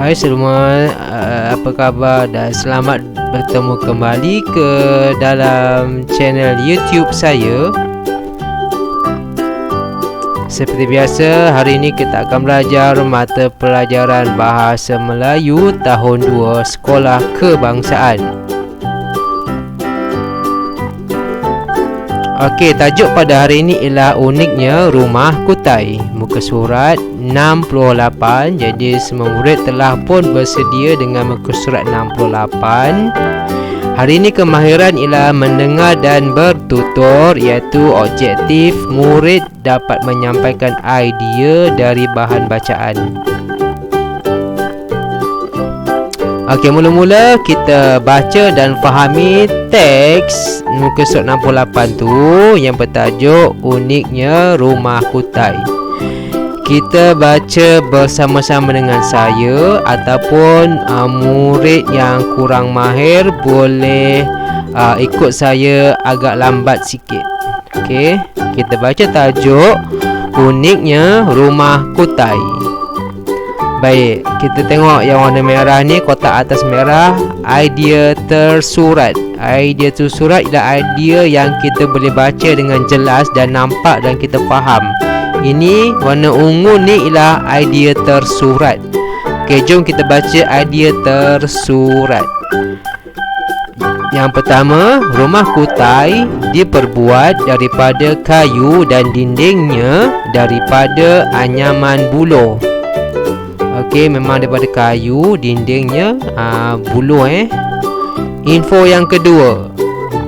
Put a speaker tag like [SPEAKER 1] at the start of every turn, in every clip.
[SPEAKER 1] Hai semua, apa khabar dan selamat bertemu kembali ke dalam channel YouTube saya. Seperti biasa, hari ini kita akan belajar mata pelajaran Bahasa Melayu tahun 2 Sekolah Kebangsaan. Okey, tajuk pada hari ini ialah uniknya Rumah Kutai. Muka surat 68. Jadi semua murid telah pun bersedia dengan muka surat 68. Hari ini kemahiran ialah mendengar dan bertutur, iaitu objektif murid dapat menyampaikan idea dari bahan bacaan. Okey, mula-mula kita baca dan fahami teks muka surat 68 tu yang bertajuk uniknya Rumah Kutai. Kita baca bersama-sama dengan saya ataupun murid yang kurang mahir boleh ikut saya agak lambat sikit. Okey, kita baca tajuk uniknya Rumah Kutai. Baik, kita tengok yang warna merah ni, kotak atas merah, idea tersurat. Idea tersurat ialah idea yang kita boleh baca dengan jelas dan nampak dan kita faham. Ini warna ungu ni ialah idea tersurat. Okey, jom kita baca idea tersurat. Yang pertama, rumah kutai diperbuat daripada kayu dan dindingnya daripada anyaman buluh. Okey, memang daripada kayu, dindingnya buluh. Info yang kedua,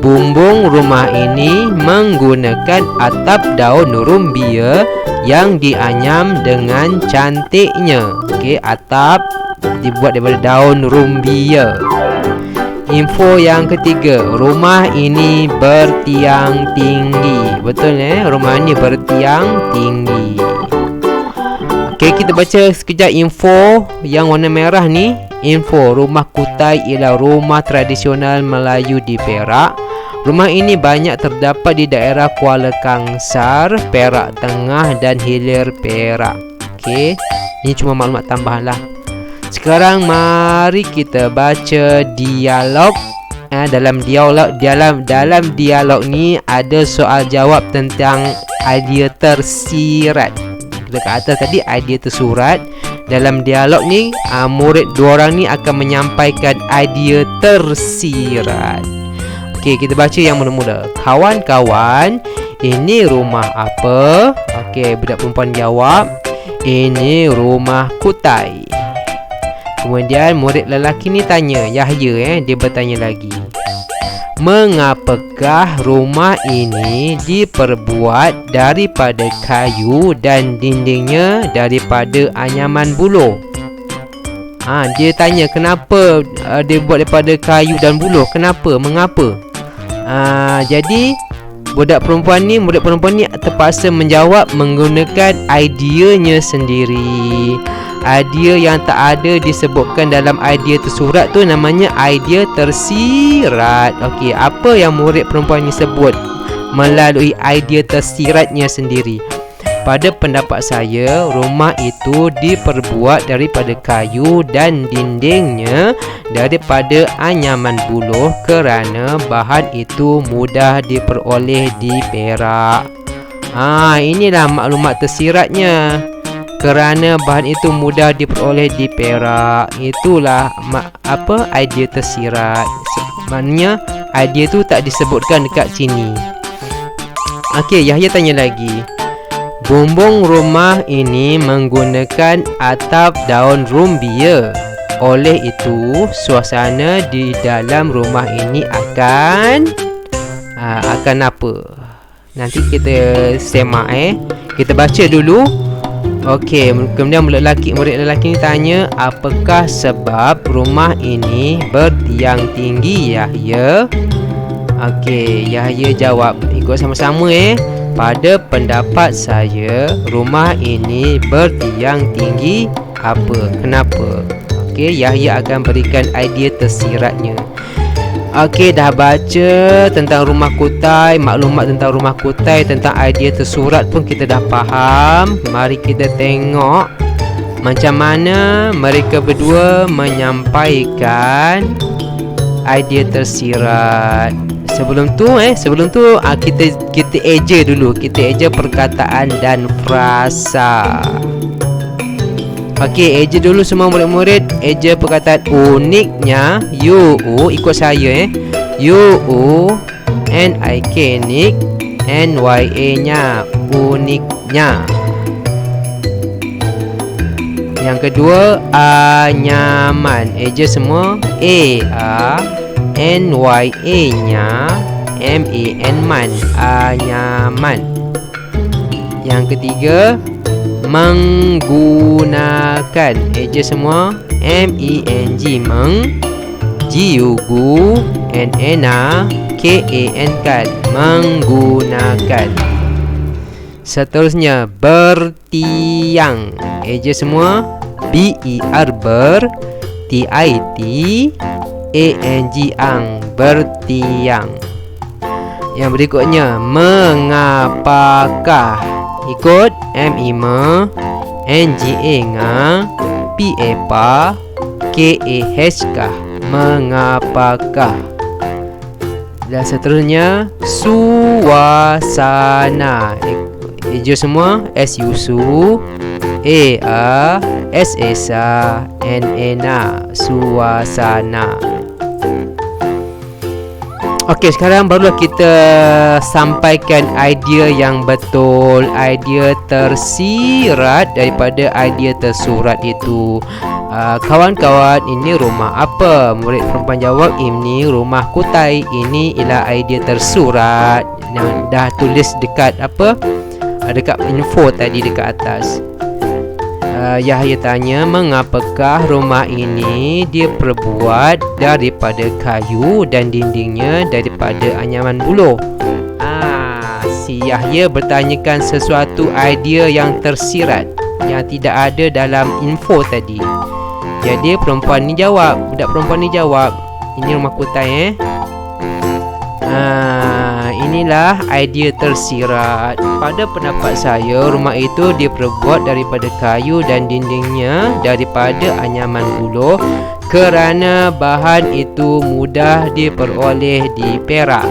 [SPEAKER 1] bumbung rumah ini menggunakan atap daun rumbia yang dianyam dengan cantiknya. Okey, atap dibuat daripada daun rumbia. Info yang ketiga, rumah ini bertiang tinggi. Betul rumah ini bertiang tinggi. Okey, kita baca sekejap info yang warna merah ni. Info, rumah kutai ialah rumah tradisional Melayu di Perak. Rumah ini banyak terdapat di daerah Kuala Kangsar, Perak Tengah dan Hilir Perak. Okey, ini cuma maklumat tambahan lah. Sekarang mari kita baca dialog. Dalam dialog ni ada soal jawab tentang idea tersirat. Kita kat atas tadi idea tersurat. Dalam dialog ni murid dua orang ni akan menyampaikan idea tersirat. Okey, kita baca yang mula-mula. Kawan-kawan, ini rumah apa? Okey, budak perempuan jawab, ini rumah kutai. Kemudian murid lelaki ni tanya, Yahya dia bertanya lagi, mengapakah rumah ini diperbuat daripada kayu dan dindingnya daripada anyaman buluh? Dia tanya kenapa dia buat daripada kayu dan buluh. Kenapa? Mengapa? Jadi murid perempuan ni terpaksa menjawab menggunakan ideanya sendiri. Idea yang tak ada disebutkan dalam idea tersurat tu namanya idea tersirat. Okey, apa yang murid perempuan ni sebut melalui idea tersiratnya sendiri? Pada pendapat saya, rumah itu diperbuat daripada kayu dan dindingnya daripada anyaman buluh kerana bahan itu mudah diperoleh di Perak. Inilah maklumat tersiratnya. Kerana bahan itu mudah diperoleh di Perak. Itulah idea tersirat. Maknanya idea tu tak disebutkan dekat sini. Okey, Yahya tanya lagi. Bumbung rumah ini menggunakan atap daun rumbia. Oleh itu, suasana di dalam rumah ini akan apa? Nanti kita semak Kita baca dulu. Okey, kemudian murid lelaki ni tanya, apakah sebab rumah ini bertiang tinggi, Yahya? Okey, Yahya jawab, ikut sama-sama Pada pendapat saya, rumah ini bertiang tinggi apa? Kenapa? Okey, Yahya akan berikan idea tersiratnya. Okey, dah baca tentang rumah kutai, maklumat tentang rumah kutai, tentang idea tersurat pun kita dah faham. Mari kita tengok macam mana mereka berdua menyampaikan idea tersirat. Sebelum tu kita eja dulu. Kita eja perkataan dan frasa. Okey, eja dulu semua murid-murid. Eja perkataan uniknya. Ikut saya UNIK nik, NYA nya uniknya. Yang kedua anyaman. Eja semua NYA nya MAN anyaman. Yang ketiga menggunakan. Eja semua MENG GUGU NAKAN kan menggunakan. Seterusnya bertiang. Eja semua BER TITANG bertiang. Yang berikutnya mengapakah. Ikut MEME NGA PAPA KAH kah mengapakah. Dan seterusnya suasana. Eja semua SUSU SSA NNA suasana. Okey, sekarang barulah kita sampaikan idea yang betul, idea tersirat daripada idea tersurat itu. Kawan-kawan, ini rumah apa? Murid perempuan jawab, ini rumah kutai. Ini ialah idea tersurat yang dah tulis dekat dekat info tadi dekat atas. Yahya tanya, mengapakah rumah ini diperbuat daripada kayu dan dindingnya daripada anyaman buluh? Si Yahya bertanyakan sesuatu idea yang tersirat yang tidak ada dalam info tadi. Jadi budak perempuan ni jawab, ini rumah kutai inilah idea tersirat. Pada pendapat saya, rumah itu diperbuat daripada kayu dan dindingnya daripada anyaman buluh kerana bahan itu mudah diperoleh di Perak.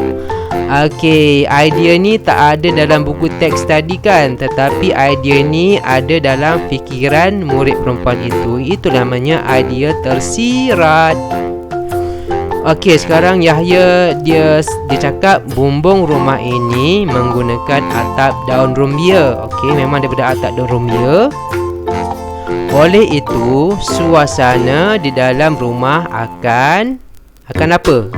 [SPEAKER 1] Okey, idea ni tak ada dalam buku teks tadi kan, tetapi idea ni ada dalam fikiran murid perempuan itu. Itu namanya idea tersirat. Okey, sekarang Yahya dia cakap bumbung rumah ini menggunakan atap daun rumbia. Okey, memang daripada atap daun rumbia. Oleh itu, suasana di dalam rumah akan apa?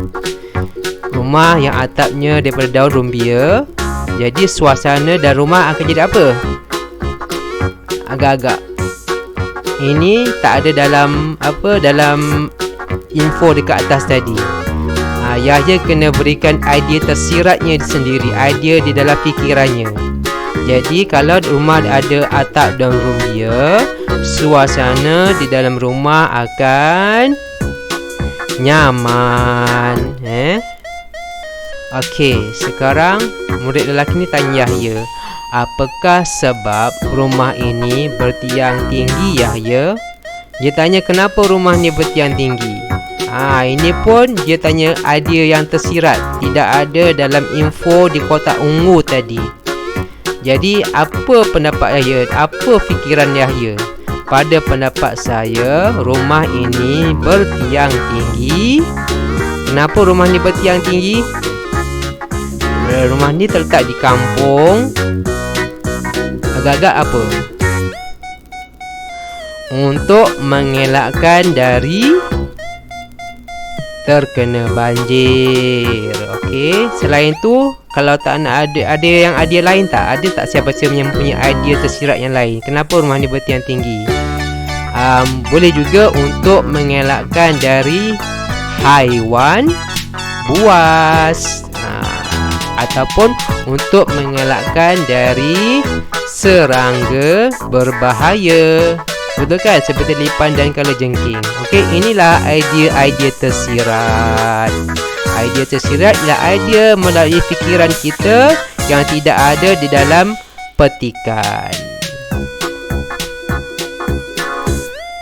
[SPEAKER 1] Rumah yang atapnya daripada daun rumbia. Jadi suasana dan rumah akan jadi apa? Agak-agak. Ini tak ada dalam info dekat atas tadi. Yahya kena berikan idea tersiratnya sendiri, idea di dalam fikirannya. Jadi kalau rumah ada atap daun rumbia, suasana di dalam rumah akan nyaman. Okey, sekarang murid lelaki ni tanya Yahya, apakah sebab rumah ini bertiang tinggi Yahya? Dia tanya kenapa rumah ni bertiang tinggi. Ini pun dia tanya idea yang tersirat, tidak ada dalam info di kotak ungu tadi. Jadi apa pendapat Yahya? Apa fikiran Yahya? Pada pendapat saya, rumah ini bertiang tinggi. Kenapa rumah ni bertiang tinggi? Rumah ni terletak di kampung. Agak-agak apa? Untuk mengelakkan dari terkena banjir. Okey, selain tu kalau tak nak ada yang idea lain tak? Ada tak siapa-siapa yang punya idea tersirat yang lain? Kenapa rumah ni bertiang tinggi? Boleh juga untuk mengelakkan dari haiwan buas, ataupun untuk mengelakkan dari serangga berbahaya. Betul kan? Seperti lipan dan kalajengking. Okey, inilah idea-idea tersirat. Idea tersirat ialah idea melalui fikiran kita yang tidak ada di dalam petikan.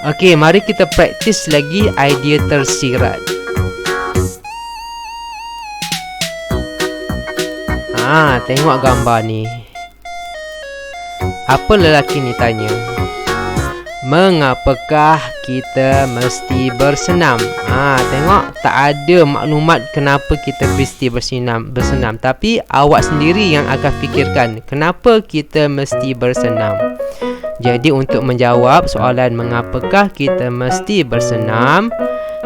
[SPEAKER 1] Okey, mari kita praktis lagi idea tersirat. Tengok gambar ni. Apa lelaki ni tanya? Mengapakah kita mesti bersenam? Tengok, tak ada maklumat kenapa kita mesti bersenam. Tapi awak sendiri yang akan fikirkan kenapa kita mesti bersenam. Jadi untuk menjawab soalan mengapakah kita mesti bersenam,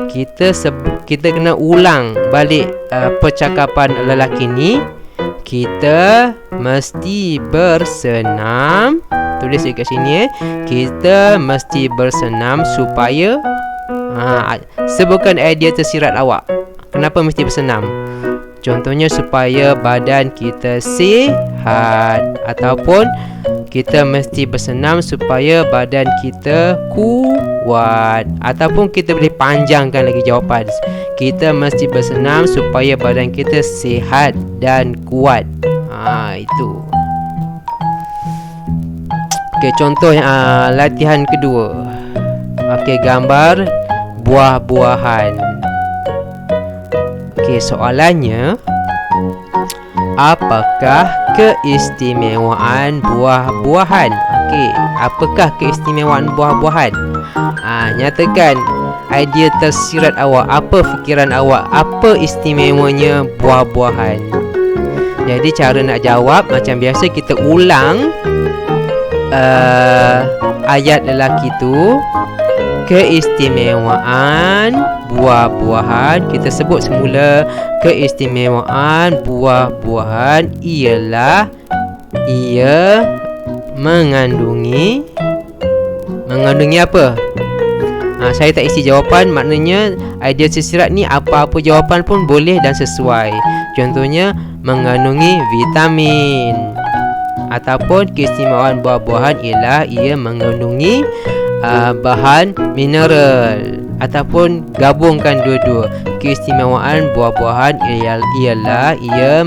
[SPEAKER 1] kita kena ulang balik percakapan lelaki ni. Kita mesti bersenam. Tulis dekat sini. Kita mesti bersenam supaya sebutkan idea tersirat awak. Kenapa mesti bersenam? Contohnya supaya badan kita sihat, ataupun kita mesti bersenam supaya badan kita kuat, ataupun kita boleh panjangkan lagi jawapan. Kita mesti bersenam supaya badan kita sihat dan kuat. Itu. Okey, contoh latihan kedua. Okey, gambar buah-buahan. Okey, soalannya, apakah keistimewaan buah-buahan? Okey, apakah keistimewaan buah-buahan? Nyatakan idea tersirat awak. Apa fikiran awak? Apa istimewanya buah-buahan? Jadi cara nak jawab macam biasa, kita ulang ayat lelaki tu. Keistimewaan buah-buahan. Kita sebut semula. Keistimewaan buah-buahan ialah ia mengandungi apa? Saya tak isi jawapan. Maknanya idea tersirat ni apa-apa jawapan pun boleh dan sesuai. Contohnya mengandungi vitamin, ataupun keistimewaan buah-buahan ialah ia mengandungi bahan mineral, ataupun gabungkan dua-dua. Keistimewaan buah-buahan ialah ia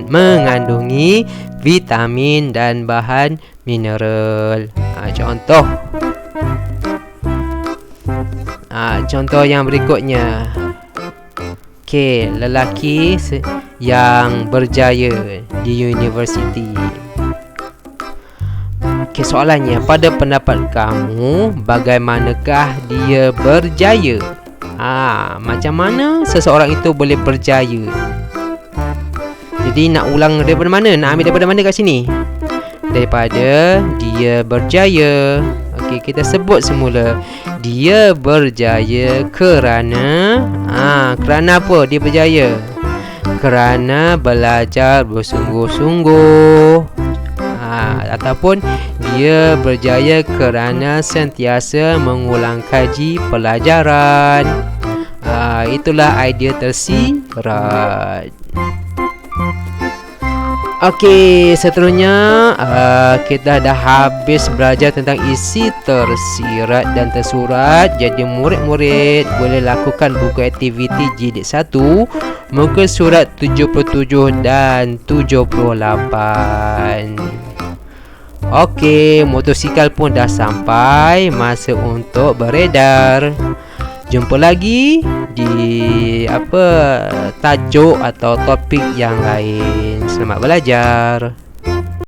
[SPEAKER 1] mengandungi vitamin dan bahan mineral. Contoh yang berikutnya. Okey, lelaki yang berjaya di universiti. Okey, soalannya, pada pendapat kamu, bagaimanakah dia berjaya? Macam mana seseorang itu boleh berjaya? Jadi nak ulang daripada mana? Nak ambil daripada mana kat sini? Daripada dia berjaya. Okey, kita sebut semula. Dia berjaya kerana kerana apa dia berjaya? Kerana belajar bersungguh-sungguh. Ataupun dia berjaya kerana sentiasa mengulang kaji pelajaran. Itulah idea tersirat. Okey, seterusnya kita dah habis belajar tentang isi tersirat dan tersurat. Jadi murid-murid boleh lakukan buku aktiviti jilid 1, muka surat 77 dan 78. Okey, motosikal pun dah sampai. Masa untuk beredar. Jumpa lagi di tajuk atau topik yang lain. Selamat belajar.